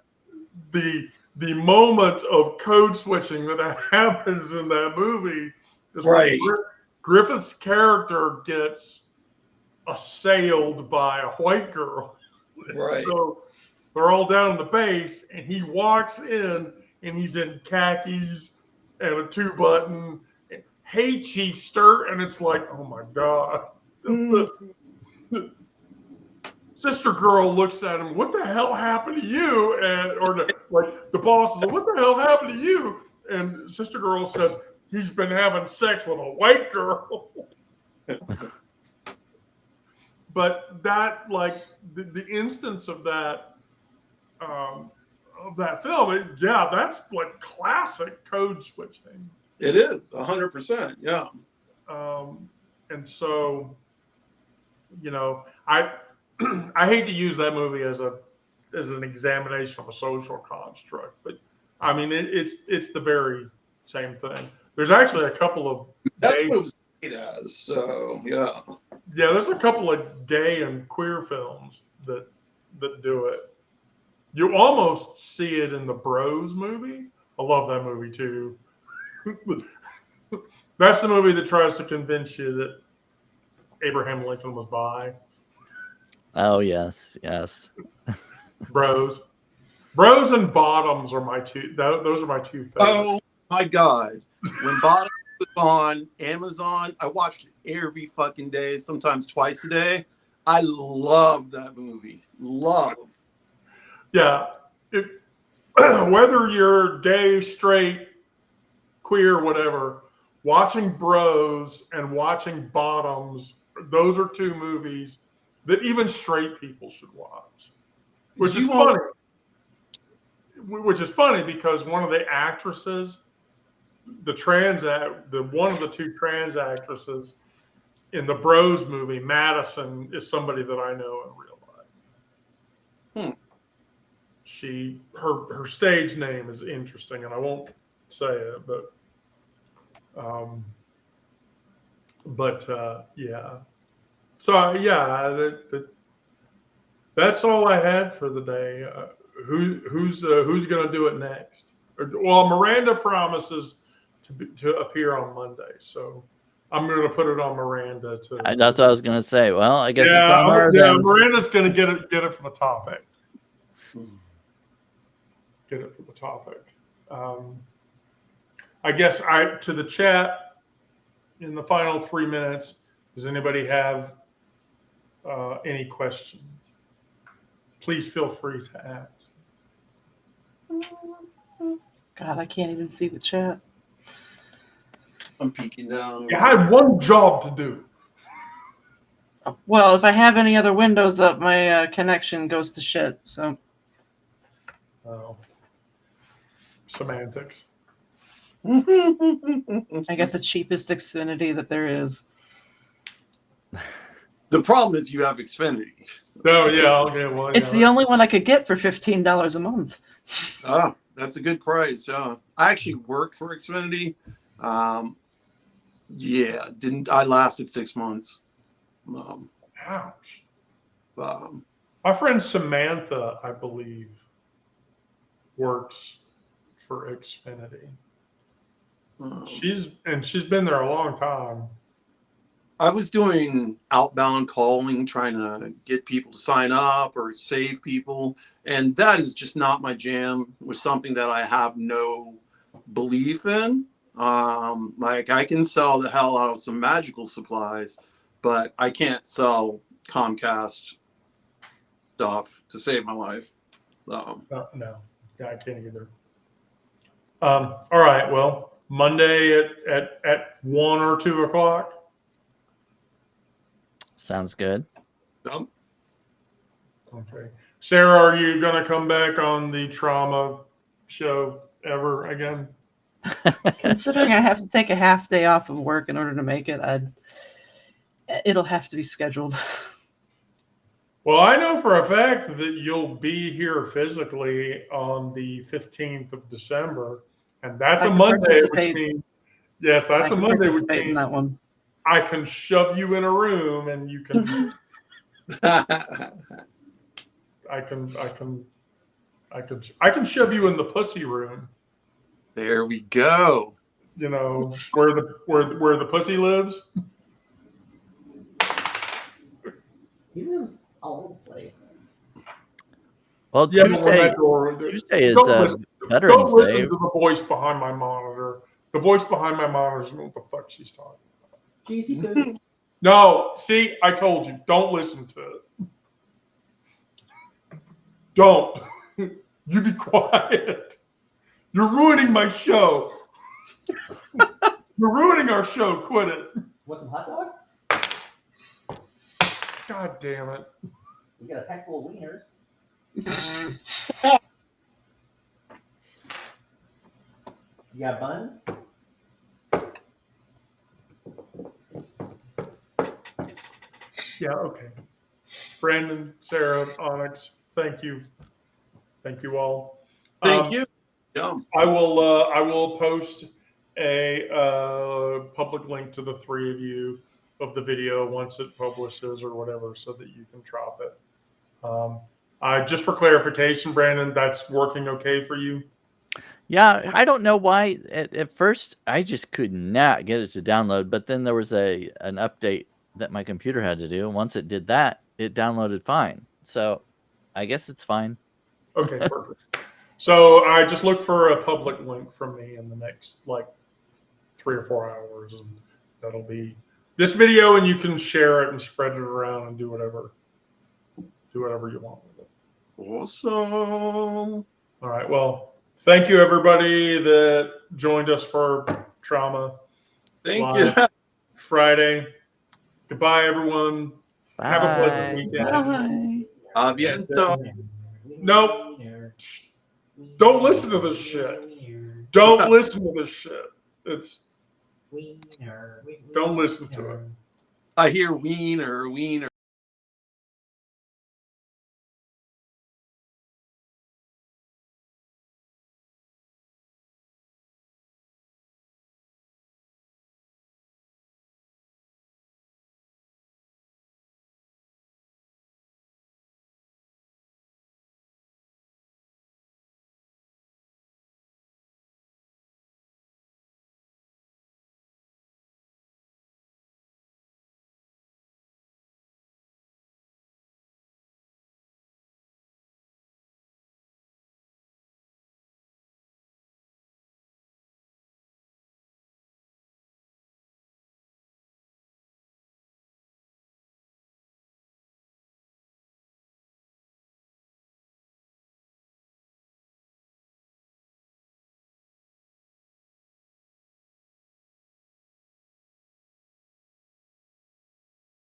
the moment of code switching that happens in that movie is right. when Griffith's character gets assailed by a white girl. Right. So they're all down in the base, and he walks in, and he's in khakis and a 2-button. Hey, Chief Sturt, and it's like, oh my god. The sister girl looks at him. What the hell happened to you? And the boss is like, what the hell happened to you? And sister girl says, he's been having sex with a white girl. But that, the instance of that film, that's like classic code switching. It is 100%, yeah. And so, I hate to use that movie as an examination of a social construct, but I mean it's the very same thing. There's actually a couple of that's what it was made as. So yeah, there's a couple of gay and queer films that do it. You almost see it in the Bros movie. I love that movie too. That's the movie that tries to convince you that Abraham Lincoln was bi. Oh yes. Bros and Bottoms are my two. Those are my two favorites. Oh my god! When Bottoms was on Amazon, I watched it every fucking day, sometimes twice a day. I love that movie. Love. Yeah, whether you're gay, straight, queer, whatever, watching Bros and watching Bottoms, those are two movies that even straight people should watch. which is You funny. won't- Which is funny because one of the actresses, one of the two trans actresses in the Bros movie, Madison, is somebody that I know in real life. Her stage name is interesting, and I won't say it, but yeah. So yeah, that's all I had for the day. Who's going to do it next? Well, Miranda promises to appear on Monday, so I'm going to put it on Miranda to. That's what I was gonna say. Well, I guess it's on her then. Miranda's going to get it for the topic. Get it for the topic. I guess to the chat in the final 3 minutes. Does anybody have any questions? Please feel free to ask. God, I can't even see the chat. I'm peeking down. You had one job to do. Well, if I have any other windows up, my connection goes to shit. So Oh. Semantics. I get the cheapest Xfinity that there is. The problem is you have Xfinity. Oh yeah, okay. Well, It's the only one I could get for $15 a month. Ah, that's a good price. I actually worked for Xfinity. Yeah, I lasted 6 months. Ouch. Um, My friend Samantha, I believe, works for Xfinity. She's been there a long time. I was doing outbound calling, trying to get people to sign up or save people, and that is just not my jam. It was something that I have no belief in. Like I can sell the hell out of some magical supplies, but I can't sell Comcast stuff to save my life. No, yeah, I can't either. All right. Well, Monday at 1 or 2 o'clock. Sounds good. Um, Okay. Sarah, are you going to come back on the trauma show ever again? Considering I have to take a half day off of work in order to make it, it'll have to be scheduled. Well, I know for a fact that you'll be here physically on the 15th of December, and that's I a can Monday, which participate. means, yes, I that's a can Monday, which participate in means that one. I can shove you in a room and you can, I can shove you in the pussy room, there we go. you know, where the pussy lives. He lives all over the place. Well, Yeah, but when Tuesday that door, Tuesday is don't Veterans listen Day. to the voice behind my monitor. The voice behind my monitor doesn't know what the fuck she's talking. Cheesy food. No, see, I told you, don't listen to it. Don't. You be quiet. You're ruining my show. You're ruining our show. Quit it. Want some hot dogs? God damn it. We got a pack full of wieners. You got buns? Yeah, okay. Brandon, Sarah, Onyx, thank you. Thank you all. Thank you. Yeah. I will post a public link to the three of you of the video once it publishes or whatever, so that you can drop it. Just for clarification, Brandon, that's working okay for you? Yeah, I don't know why. At first, I just could not get it to download, but then there was an update that my computer had to do, and once it did that, it downloaded fine. So, I guess it's fine. Okay, perfect. So I just look for a public link from me in the next 3 or 4 hours, and that'll be this video, and you can share it and spread it around and do whatever you want with it. Awesome. All right. Well, thank you everybody that joined us for Trauma Thank Live you. Friday. Goodbye, everyone. Bye. Have a pleasant weekend. Bye. Aviento. Nope. Don't listen to this shit. Don't listen to this shit. It's don't listen to it. I hear wiener.